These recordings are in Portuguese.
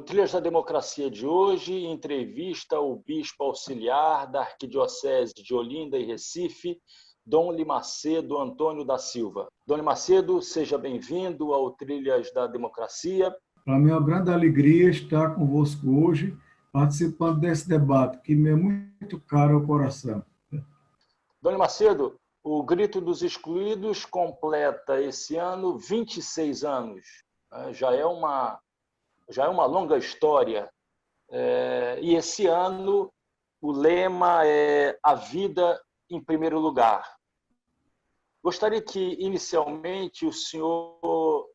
Trilhas da Democracia de hoje entrevista o bispo auxiliar da Arquidiocese de Olinda e Recife, Dom Limacedo Antônio da Silva. Dom Limacedo, seja bem-vindo ao Trilhas da Democracia. Para mim é uma grande alegria estar convosco hoje, participando desse debate, que me é muito caro ao coração. Dom Limacedo, o Grito dos Excluídos completa esse ano 26 anos. Já é uma longa história. E esse ano o lema é A Vida em Primeiro Lugar. Gostaria que, inicialmente, o senhor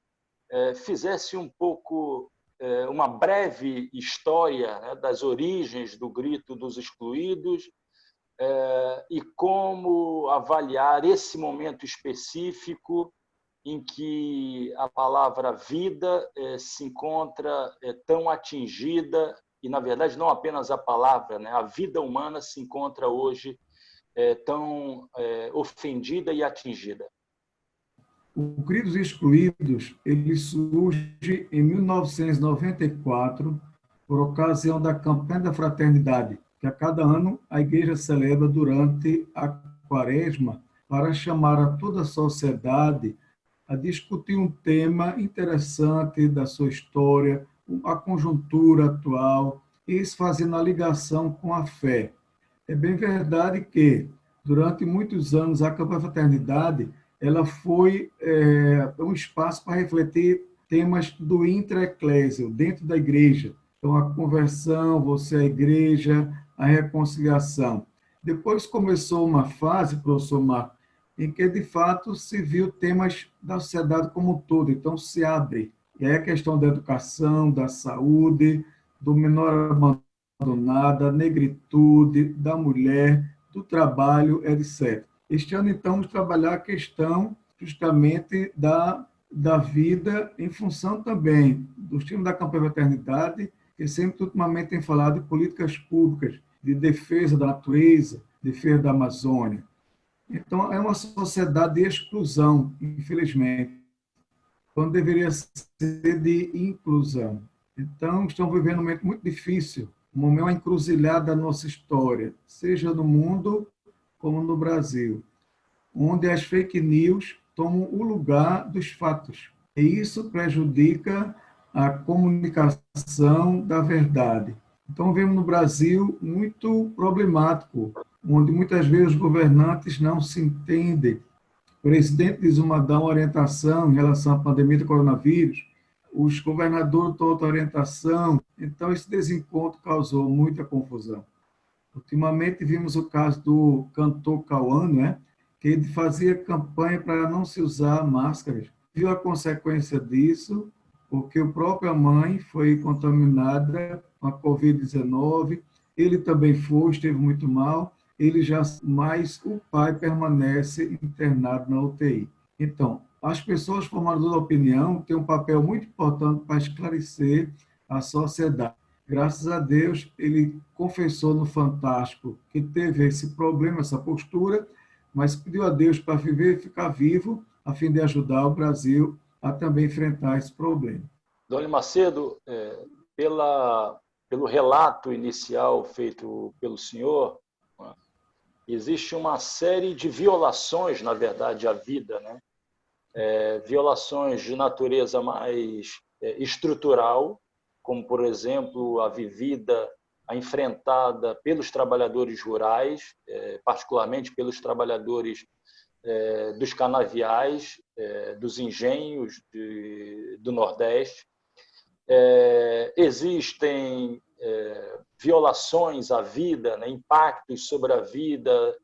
fizesse um pouco, uma breve história das origens do Grito dos Excluídos e como avaliar esse momento específico em que a palavra vida se encontra tão atingida, e, na verdade, não apenas a palavra, né? A vida humana se encontra hoje tão ofendida e atingida. O Grito dos Excluídos, ele surge em 1994, por ocasião da Campanha da Fraternidade, que a cada ano a Igreja celebra durante a Quaresma, para chamar a toda a sociedade a discutir um tema interessante da sua história, a conjuntura atual, e isso fazendo a ligação com a fé. É bem verdade que, durante muitos anos, a Campanha da Fraternidade ela foi um espaço para refletir temas do intra-eclésio, dentro da igreja. Então, a conversão, você a igreja, a reconciliação. Depois começou uma fase, professor Marco, em que, de fato, se viu temas da sociedade como um todo. Então, se abre. E aí a questão da educação, da saúde, do menor abandonado, da negritude, da mulher, do trabalho, etc. Este ano, então, vamos trabalhar a questão justamente da vida em função também dos times da Campanha da Fraternidade, que sempre, ultimamente, tem falado de políticas públicas, de defesa da natureza, defesa da Amazônia. Então, é uma sociedade de exclusão, infelizmente, quando deveria ser de inclusão. Então, estamos vivendo um momento muito difícil, um momento, uma encruzilhada da nossa história, seja no mundo como no Brasil, onde as fake news tomam o lugar dos fatos. E isso prejudica a comunicação da verdade. Então, vemos no Brasil muito problemático, onde muitas vezes os governantes não se entendem. O presidente diz dá uma orientação em relação à pandemia do coronavírus, os governadores dão outra orientação. Então, esse desencontro causou muita confusão. Ultimamente, vimos o caso do cantor Cauã, né? Que ele fazia campanha para não se usar máscaras. Viu a consequência disso, porque a própria mãe foi contaminada com a Covid-19, ele também esteve muito mal, mas o pai permanece internado na UTI. Então, as pessoas formadoras de opinião têm um papel muito importante para esclarecer a sociedade. Graças a Deus, ele confessou no Fantástico que teve esse problema, essa postura, mas pediu a Deus para viver e ficar vivo, a fim de ajudar o Brasil a também enfrentar esse problema. Dom Limacedo, pelo relato inicial feito pelo senhor, existe uma série de violações, na verdade, à vida, né? Violações de natureza mais estrutural, como, por exemplo, a enfrentada pelos trabalhadores rurais, particularmente pelos trabalhadores dos canaviais, dos engenhos do Nordeste. Existem violações à vida, né, impactos sobre a vida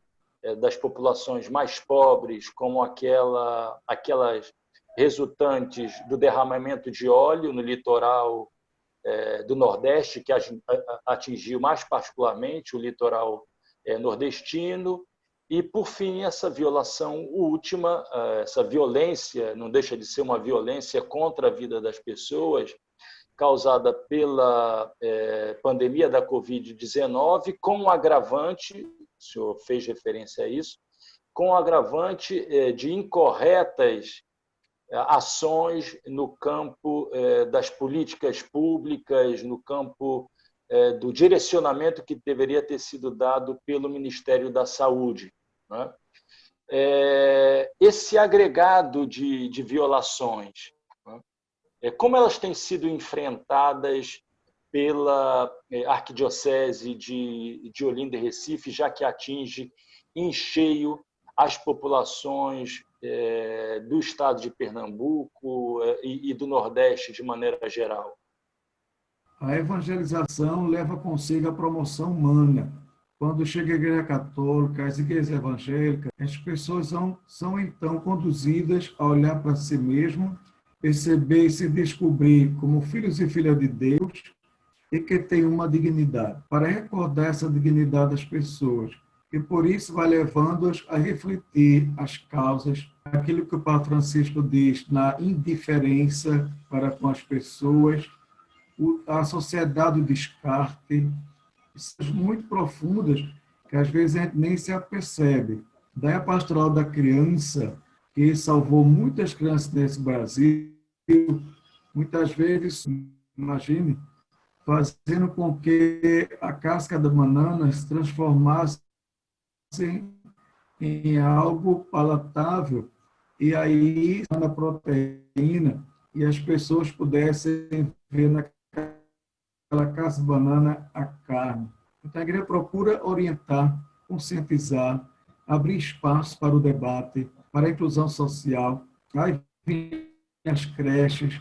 das populações mais pobres, como aquelas resultantes do derramamento de óleo no litoral do Nordeste, que atingiu mais particularmente o litoral nordestino. E, por fim, essa violação última, essa violência, não deixa de ser uma violência contra a vida das pessoas, causada pela pandemia da Covid-19, com um agravante, o senhor fez referência a isso, com um agravante de incorretas ações no campo das políticas públicas, no campo do direcionamento que deveria ter sido dado pelo Ministério da Saúde, né? Esse agregado de violações, né? Como elas têm sido enfrentadas pela Arquidiocese de Olinda e Recife, já que atinge em cheio as populações do estado de Pernambuco e do Nordeste de maneira geral? A evangelização leva consigo a promoção humana. Quando chega a Igreja Católica, as igrejas evangélicas, as pessoas são então conduzidas a olhar para si mesmo, perceber e se descobrir como filhos e filhas de Deus e que tem uma dignidade, para recordar essa dignidade das pessoas. E por isso vai levando-as a refletir as causas, aquilo que o Papa Francisco diz, na indiferença para com as pessoas, a sociedade do descarte, muito profundas, que às vezes a gente nem se apercebe. Daí a pastoral da criança, que salvou muitas crianças nesse Brasil, muitas vezes, imagine, fazendo com que a casca da banana se transformasse em algo palatável, e aí na proteína, e as pessoas pudessem ver naquela casca de banana a carne. Então, a igreja procura orientar, conscientizar, abrir espaço para o debate, para a inclusão social. Aí vem as creches,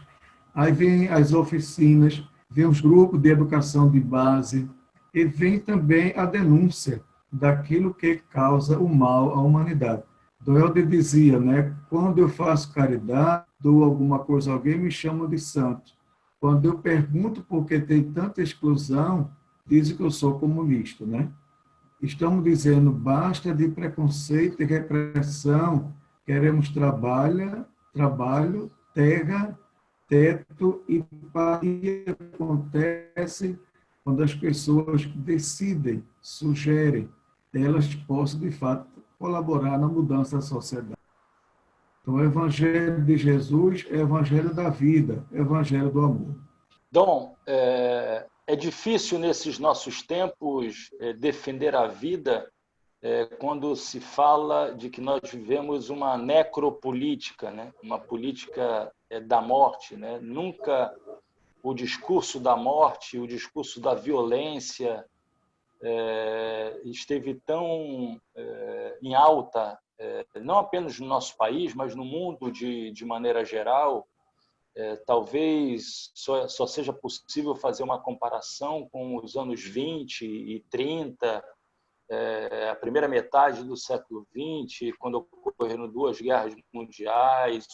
aí vem as oficinas, vem os grupos de educação de base, e vem também a denúncia daquilo que causa o mal à humanidade. Dom Helder dizia, né, quando eu faço caridade, dou alguma coisa a alguém, me chamam de santo. Quando eu pergunto por que tem tanta exclusão, dizem que eu sou comunista, né? Estamos dizendo, basta de preconceito e repressão, queremos trabalho, terra, teto e empatia acontece quando as pessoas decidem, sugerem, elas possam, de fato, colaborar na mudança da sociedade. Então, o Evangelho de Jesus é o Evangelho da vida, é o Evangelho do amor. Dom, é difícil nesses nossos tempos defender a vida quando se fala de que nós vivemos uma necropolítica, né? Uma política da morte, né? Nunca o discurso da morte, o discurso da violência esteve tão em alta, não apenas no nosso país, mas no mundo de maneira geral. Talvez só seja possível fazer uma comparação com os anos 20 e 30, a primeira metade do século XX, quando ocorreram 2 guerras mundiais,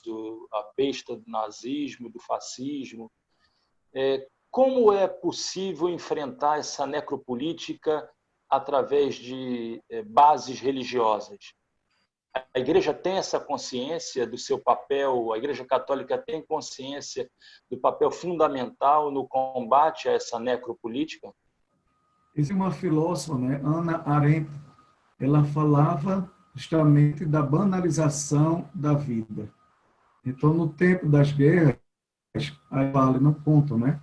a besta do nazismo, do fascismo. Como é possível enfrentar essa necropolítica através de bases religiosas? A Igreja tem essa consciência do seu papel, a Igreja Católica tem consciência do papel fundamental no combate a essa necropolítica? Existe uma filósofa, né, Hannah Arendt, ela falava justamente da banalização da vida. Então, no tempo das guerras, aí vale, não contam, né?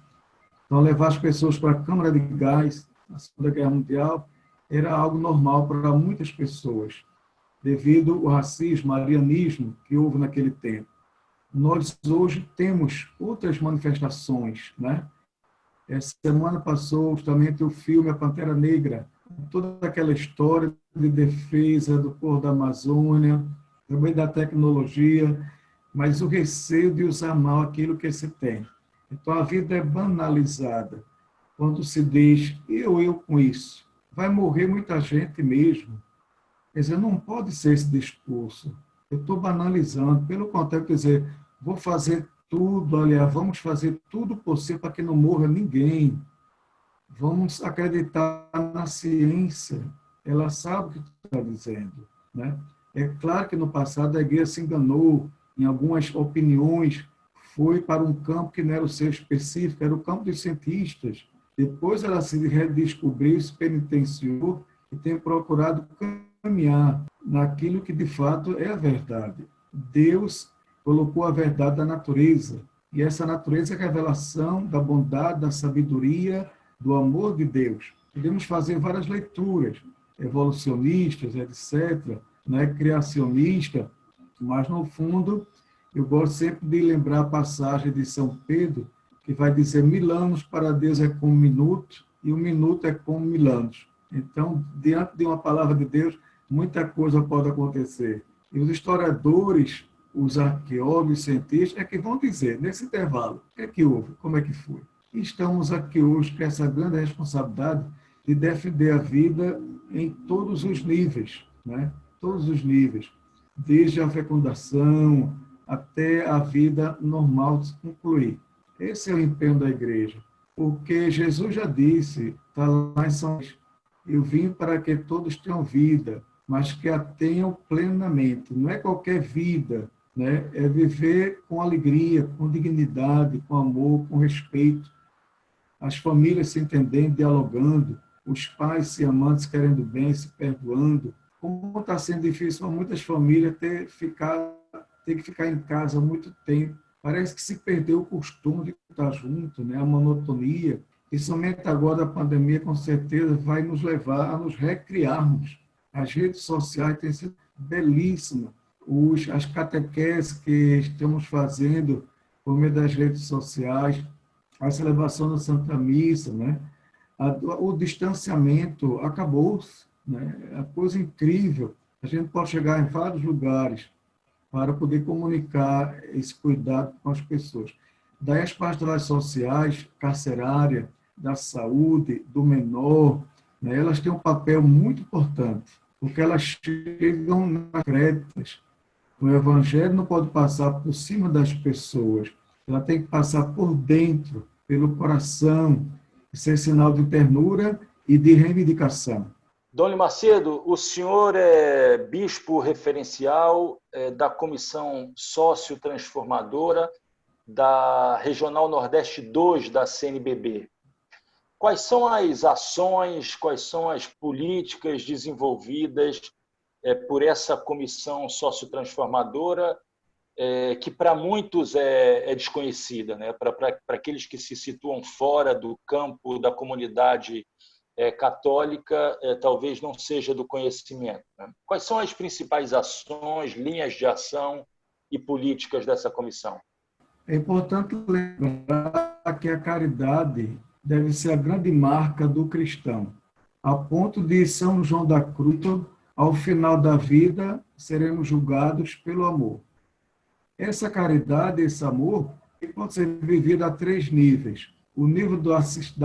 Então, levar as pessoas para a câmara de gás na Segunda Guerra Mundial era algo normal para muitas pessoas, devido ao racismo, ao arianismo que houve naquele tempo. Nós hoje temos outras manifestações, né? Essa semana passou justamente o filme A Pantera Negra, toda aquela história de defesa do povo da Amazônia, também da tecnologia, mas o receio de usar mal aquilo que se tem. Então, a vida é banalizada. Quando se diz, eu com isso, vai morrer muita gente mesmo. Quer dizer, não pode ser esse discurso. Eu estou banalizando. Pelo contrário, quer dizer, vou fazer tudo, aliás, vamos fazer tudo possível para que não morra ninguém. Vamos acreditar na ciência. Ela sabe o que está dizendo, né? É claro que no passado a igreja se enganou em algumas opiniões, foi para um campo que não era o seu específico, era o campo dos cientistas. Depois ela se redescobriu, se penitenciou e tem procurado caminhar naquilo que de fato é a verdade. Deus colocou a verdade da natureza. E essa natureza é a revelação da bondade, da sabedoria, do amor de Deus. Podemos fazer várias leituras, evolucionistas, etc., né, criacionista, mas, no fundo, eu gosto sempre de lembrar a passagem de São Pedro, que vai dizer: 1000 anos para Deus é como um minuto, e um minuto é como 1000 anos. Então, diante de uma palavra de Deus, muita coisa pode acontecer. E os historiadores, os arqueólogos, os cientistas, é que vão dizer, nesse intervalo, o que é que houve, como é que foi. E estamos aqui hoje com essa grande responsabilidade de defender a vida em todos os níveis, né? Todos os níveis, desde a fecundação até a vida normal de se concluir. Esse é o empenho da igreja, porque Jesus já disse, está lá em São Paulo: eu vim para que todos tenham vida, mas que a tenham plenamente. Não é qualquer vida, né? É viver com alegria, com dignidade, com amor, com respeito, as famílias se entendendo, dialogando, os pais se amando, se querendo bem, se perdoando. Como está sendo difícil para muitas famílias ter que ficar em casa há muito tempo. Parece que se perdeu o costume de estar junto, né? A monotonia. E somente agora a pandemia, com certeza, vai nos levar a nos recriarmos. As redes sociais têm sido belíssimas. As catequeses que estamos fazendo por meio das redes sociais, a celebração da Santa Missa, né? O distanciamento acabou-se, né? É uma coisa incrível. A gente pode chegar em vários lugares para poder comunicar esse cuidado com as pessoas. Daí as pastorais sociais, carcerária, da saúde, do menor, né? Elas têm um papel muito importante, porque elas chegam nas créditas. O evangelho não pode passar por cima das pessoas, ela tem que passar por dentro, pelo coração, ser sinal de ternura e de reivindicação. Dom Macedo, o senhor é bispo referencial da Comissão Sócio-Transformadora da Regional Nordeste 2 da CNBB. Quais são as ações, quais são as políticas desenvolvidas por essa comissão sócio-transformadora, que para muitos é desconhecida, né? Para aqueles que se situam fora do campo da comunidade católica, talvez não seja do conhecimento, né? Quais são as principais ações, linhas de ação e políticas dessa comissão? É importante lembrar que a caridade deve ser a grande marca do cristão, a ponto de São João da Cruz, ao final da vida, seremos julgados pelo amor. Essa caridade, esse amor, pode ser vivido a 3 níveis: o nível da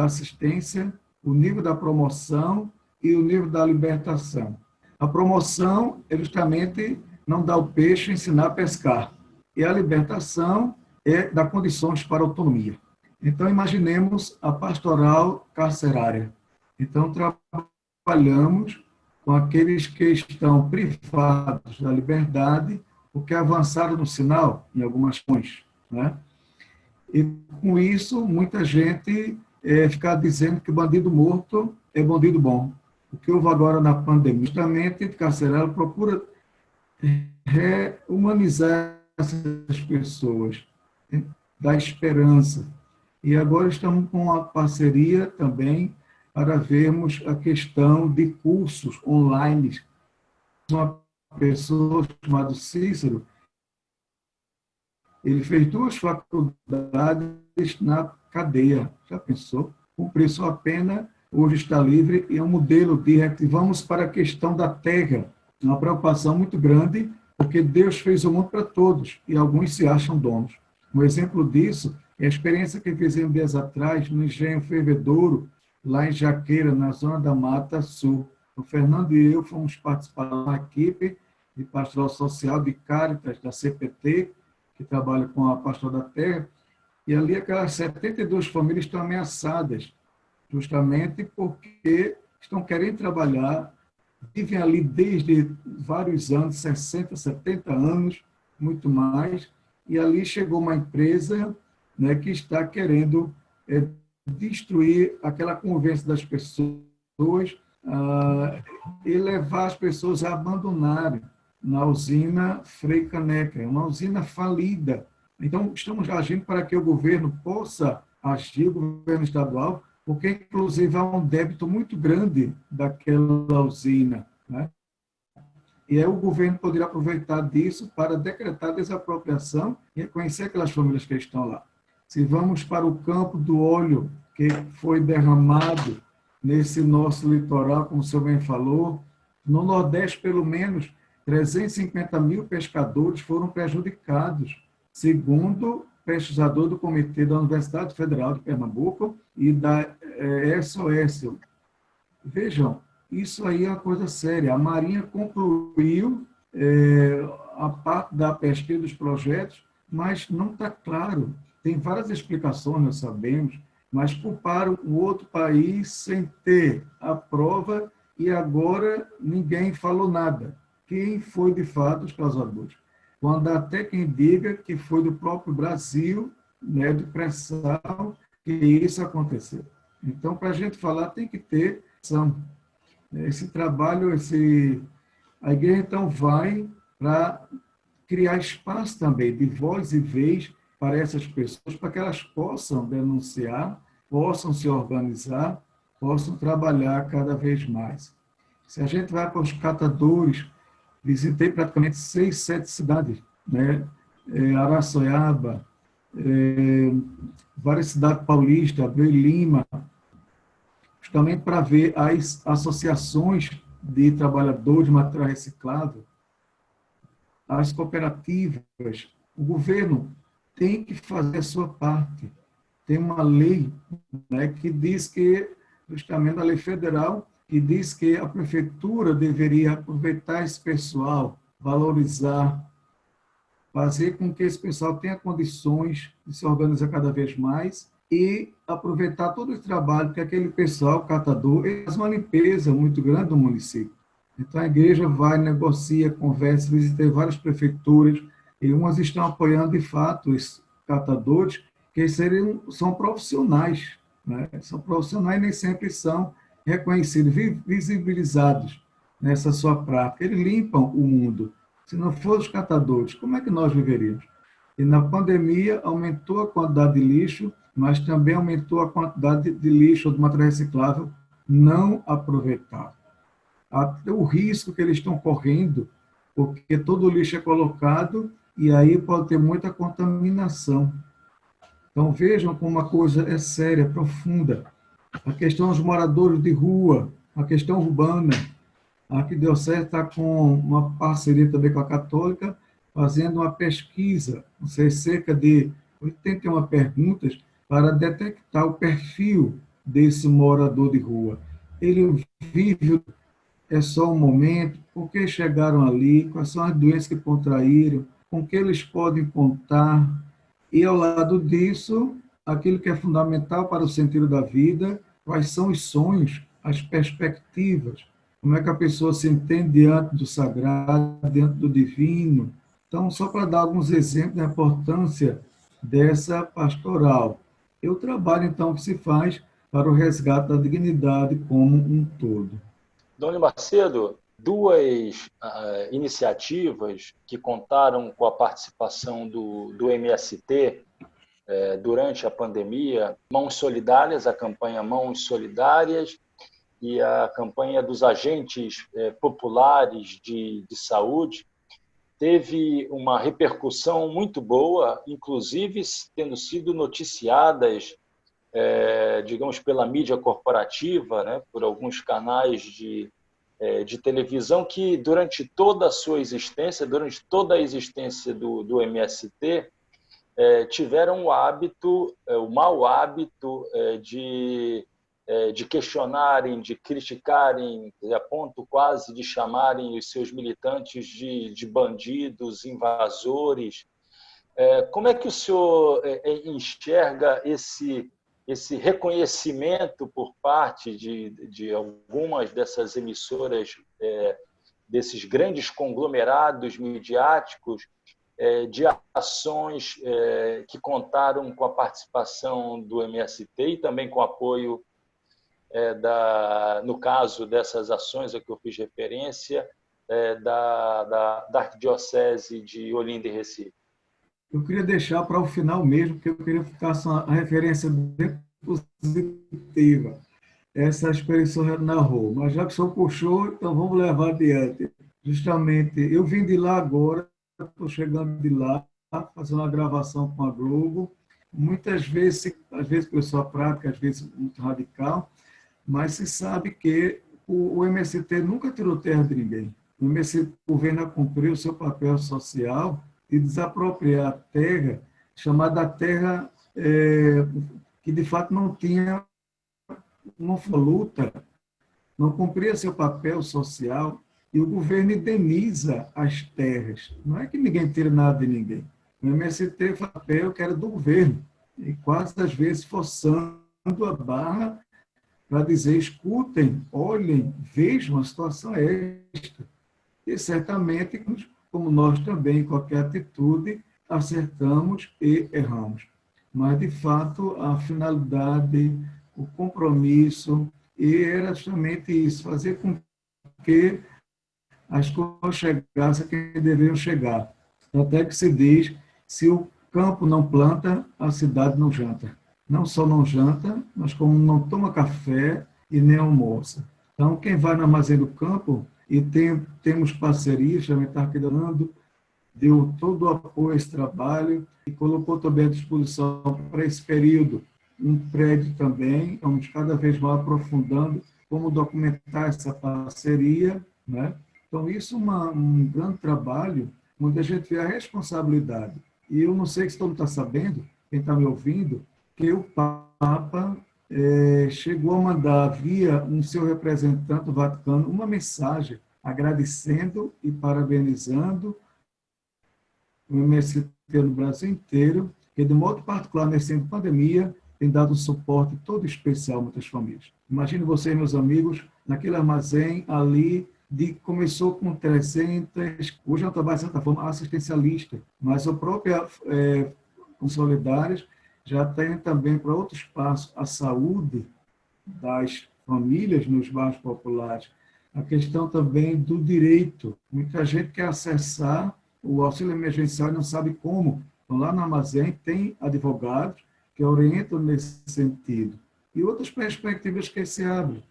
assistência, o nível da promoção e o nível da libertação. A promoção é justamente não dar o peixe, ensinar a pescar. E a libertação é dar condições para a autonomia. Então, imaginemos a pastoral carcerária. Então, trabalhamos com aqueles que estão privados da liberdade, porque avançaram no sinal em algumas questões, né? E, com isso, muita gente fica dizendo que bandido morto é bandido bom. O que houve agora na pandemia, justamente, o carcerário procura rehumanizar essas pessoas, né? Dar esperança. E agora estamos com uma parceria também para vermos a questão de cursos online. Uma pessoa chamada Cícero, ele fez 2 faculdades na cadeia. Já pensou? Cumpriu sua pena, hoje está livre, e é um modelo de reativamos para a questão da terra. Uma preocupação muito grande, porque Deus fez o mundo para todos, e alguns se acham donos. Um exemplo disso é a experiência que fizemos dias atrás no Engenho Fervedouro, lá em Jaqueira, na zona da Mata Sul. O Fernando e eu fomos participar da equipe de pastoral social de Cáritas, da CPT, que trabalha com a Pastoral da Terra, e ali aquelas 72 famílias estão ameaçadas, justamente porque estão querendo trabalhar, vivem ali desde vários anos, 60, 70 anos, muito mais, e ali chegou uma empresa, né, que está querendo destruir aquela convivência das pessoas e levar as pessoas a abandonarem. na usina Frei Caneca, é uma usina falida. Então, estamos agindo para que o governo possa agir, o governo estadual, porque, inclusive, há um débito muito grande daquela usina, né? E aí o governo poderia aproveitar disso para decretar desapropriação e reconhecer aquelas famílias que estão lá. Se vamos para o campo do óleo que foi derramado nesse nosso litoral, como o senhor bem falou, no Nordeste, pelo menos, 350 mil pescadores foram prejudicados, segundo pesquisador do Comitê da Universidade Federal de Pernambuco e da SOS. Vejam, isso aí é uma coisa séria. A Marinha concluiu a parte da pesquisa dos projetos, mas não está claro. Tem várias explicações, nós sabemos, mas culparam o outro país sem ter a prova e agora ninguém falou nada. Quem foi, de fato, os causadores? Quando até quem diga que foi do próprio Brasil, né, de pressão, que isso aconteceu. Então, para a gente falar, tem que ter ação. Esse trabalho, a igreja, então, vai para criar espaço também de voz e vez para essas pessoas, para que elas possam denunciar, possam se organizar, possam trabalhar cada vez mais. Se a gente vai para os catadores, visitei praticamente 6, 7 cidades, né? Araçoiaba, várias cidades paulistas, Lima, justamente para ver as associações de trabalhadores de material reciclável, as cooperativas. O governo tem que fazer a sua parte. Tem uma lei, né, que diz que, justamente a lei federal, que diz que a prefeitura deveria aproveitar esse pessoal, valorizar, fazer com que esse pessoal tenha condições de se organizar cada vez mais e aproveitar todo o trabalho que aquele pessoal catador faz uma limpeza muito grande do município. Então a igreja vai, negocia, conversa, visitei várias prefeituras e umas estão apoiando de fato os catadores, que são profissionais, né? São profissionais e nem sempre são reconhecidos, visibilizados nessa sua prática. Eles limpam o mundo. Se não fossem os catadores, como é que nós viveríamos? E na pandemia aumentou a quantidade de lixo, mas também aumentou a quantidade de lixo ou de material reciclável não aproveitado. Até o risco que eles estão correndo, porque todo o lixo é colocado e aí pode ter muita contaminação. Então vejam como a coisa é séria, profunda. A questão dos moradores de rua, a questão urbana. A Arquidiocese está com uma parceria também com a Católica, fazendo uma pesquisa, não sei, cerca de 81 perguntas para detectar o perfil desse morador de rua. Ele vive, é só um momento, por que chegaram ali, quais são as doenças que contraíram, com que eles podem contar, e ao lado disso, aquilo que é fundamental para o sentido da vida, quais são os sonhos, as perspectivas, como é que a pessoa se entende diante do sagrado, diante do divino. Então, só para dar alguns exemplos da importância dessa pastoral. E o trabalho, então, que se faz para o resgate da dignidade como um todo. Dona Macedo, duas iniciativas que contaram com a participação do MST durante a pandemia, Mãos Solidárias, a campanha Mãos Solidárias, e a campanha dos agentes populares de saúde, teve uma repercussão muito boa, inclusive tendo sido noticiadas, digamos, pela mídia corporativa, né, por alguns canais de televisão que, durante toda a sua existência, durante toda a existência do MST, tiveram o mau hábito de questionarem, de criticarem, a ponto quase de chamarem os seus militantes de bandidos, invasores. Como é que o senhor enxerga esse reconhecimento por parte de algumas dessas emissoras, desses grandes conglomerados midiáticos, de ações que contaram com a participação do MST e também com o apoio, no caso dessas ações a que eu fiz referência, da Arquidiocese de Olinda e Recife? Eu queria deixar para o final mesmo, porque eu queria ficar com a referência bem positiva. Essa experiência narrou. Mas já que o senhor puxou, então vamos levar adiante. Justamente, eu vim de lá agora, estou chegando de lá, fazendo uma gravação com a Globo. Muitas vezes, às vezes pessoa prática, às vezes muito radical, mas se sabe que o MST nunca tirou terra de ninguém. O MST, o governo cumpriu o seu papel social de desapropriar a terra, chamada terra que de fato não tinha uma luta, não cumpria seu papel social, e o governo indeniza as terras. Não é que ninguém tira nada de ninguém. O MST faz papel que era do governo, e quase às vezes forçando a barra para dizer, escutem, olhem, vejam, a situação é esta. E certamente, como nós também, em qualquer atitude, acertamos e erramos. Mas, de fato, a finalidade, o compromisso, e era justamente isso, fazer com que as coisas chegassem a quem deveriam chegar. Até que se diz, se o campo não planta, a cidade não janta. Não só não janta, mas como não toma café e nem almoça. Então, quem vai no Armazém do Campo, e temos parcerias, também está aqui dando, deu todo o apoio a esse trabalho e colocou também à disposição para esse período um prédio também, vamos cada vez mais aprofundando como documentar essa parceria, né? Então, isso é um grande trabalho, onde a gente vê a responsabilidade. E eu não sei se todo mundo está sabendo, quem está me ouvindo, que o Papa chegou a mandar, via um seu representante do Vaticano, uma mensagem agradecendo e parabenizando o MST no Brasil inteiro, que, de modo particular, nesse tempo de pandemia, tem dado um suporte todo especial a muitas famílias. Imagine vocês, meus amigos, naquele armazém ali, começou com 300, hoje é um trabalho, de certa forma, assistencialista, mas a própria Consolidárias já tem também para outro espaço a saúde das famílias nos bairros populares, a questão também do direito. Muita gente quer acessar o auxílio emergencial e não sabe como. Então, lá no armazém tem advogados que orientam nesse sentido. E outras perspectivas que se abrem.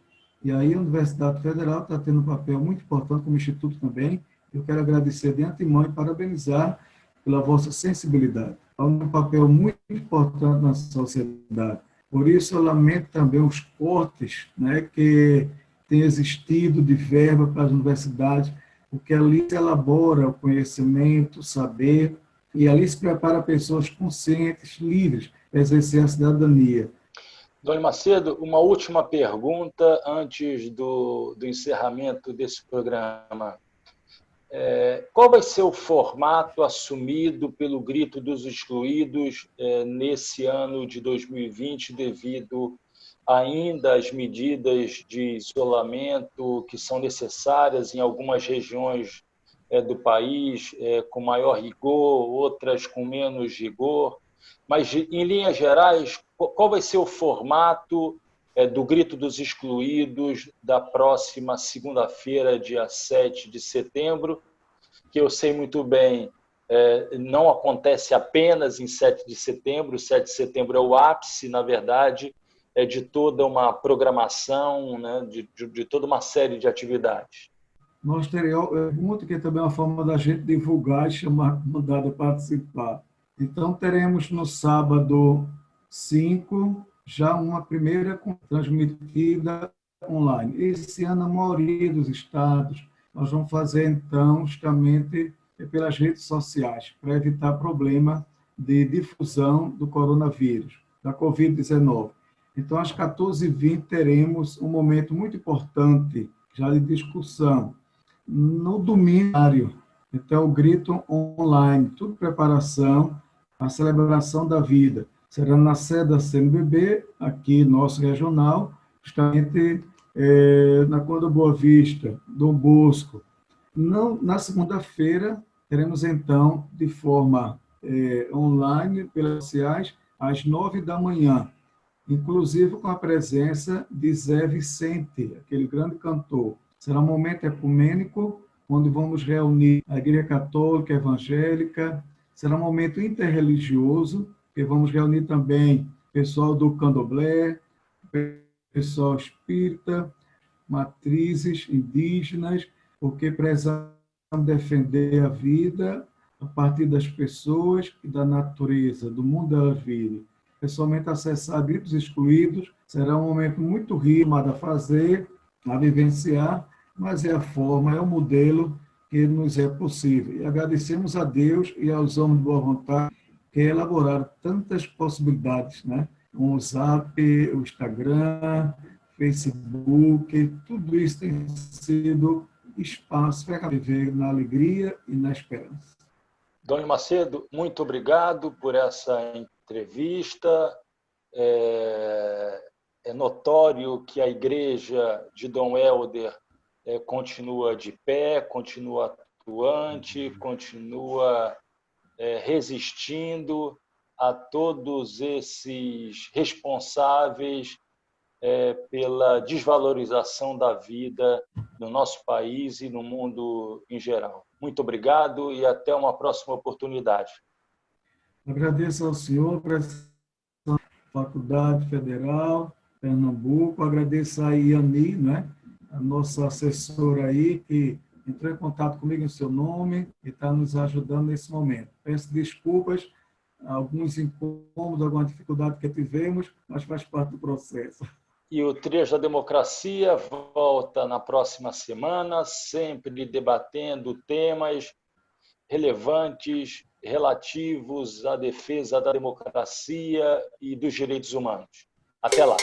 E aí a Universidade Federal está tendo um papel muito importante, como Instituto também. Eu quero agradecer de antemão e parabenizar pela vossa sensibilidade. Há um papel muito importante na sociedade. Por isso, eu lamento também os cortes, né, que têm existido de verba para as universidades, porque ali se elabora o conhecimento, o saber, e ali se prepara pessoas conscientes, livres, para exercer a cidadania. Dona Macedo, uma última pergunta antes do encerramento desse programa. Qual vai ser o formato assumido pelo Grito dos Excluídos nesse ano de 2020, devido ainda às medidas de isolamento que são necessárias em algumas regiões do país, com maior rigor, outras com menos rigor? Mas, em linhas gerais, qual vai ser o formato do Grito dos Excluídos da próxima segunda-feira, dia 7 de setembro, que eu sei muito bem, não acontece apenas em 7 de setembro, 7 de setembro é o ápice, na verdade, de toda uma programação, né, de toda uma série de atividades. Nós teremos, muito que também é uma forma da gente divulgar e chamar a comunidade a participar. Então, teremos no sábado 5, já uma primeira transmitida online. Esse ano, a maioria dos estados, nós vamos fazer, então, justamente pelas redes sociais, para evitar problema de difusão do coronavírus, da Covid-19. Então, às 14h20, teremos um momento muito importante, já de discussão, no domingo. Então, o grito online, tudo preparação, a celebração da vida. Será na sede da CNBB, aqui nosso regional, justamente na Conda Boa Vista, Dom Bosco. Na segunda-feira, teremos então, de forma online, pelas redes sociais, às 9h, inclusive com a presença de Zé Vicente, aquele grande cantor. Será um momento ecumênico, onde vamos reunir a Igreja Católica, Evangélica. Será um momento interreligioso, que vamos reunir também pessoal do Candomblé, pessoal espírita, matrizes indígenas, porque precisamos defender a vida a partir das pessoas e da natureza, do mundo da vida. Pessoalmente acessar Gritos Excluídos será um momento muito rico a fazer, a vivenciar, mas é a forma, é o modelo que nos é possível. E agradecemos a Deus e aos homens de boa vontade que elaboraram tantas possibilidades, né? O WhatsApp, o Instagram, Facebook, tudo isso tem sido espaço para viver na alegria e na esperança. Dom Macedo, muito obrigado por essa entrevista. É notório que a Igreja de Dom Helder continua de pé, continua atuante, continua resistindo a todos esses responsáveis pela desvalorização da vida no nosso país e no mundo em geral. Muito obrigado e até uma próxima oportunidade. Agradeço ao senhor por essa Faculdade Federal, Pernambuco. Agradeço a Iani, né, a nossa assessora aí, que entrou em contato comigo em seu nome e está nos ajudando nesse momento. Peço desculpas, alguns incômodos, alguma dificuldade que tivemos, mas faz parte do processo. E o Trias da Democracia volta na próxima semana, sempre debatendo temas relevantes, relativos à defesa da democracia e dos direitos humanos. Até lá!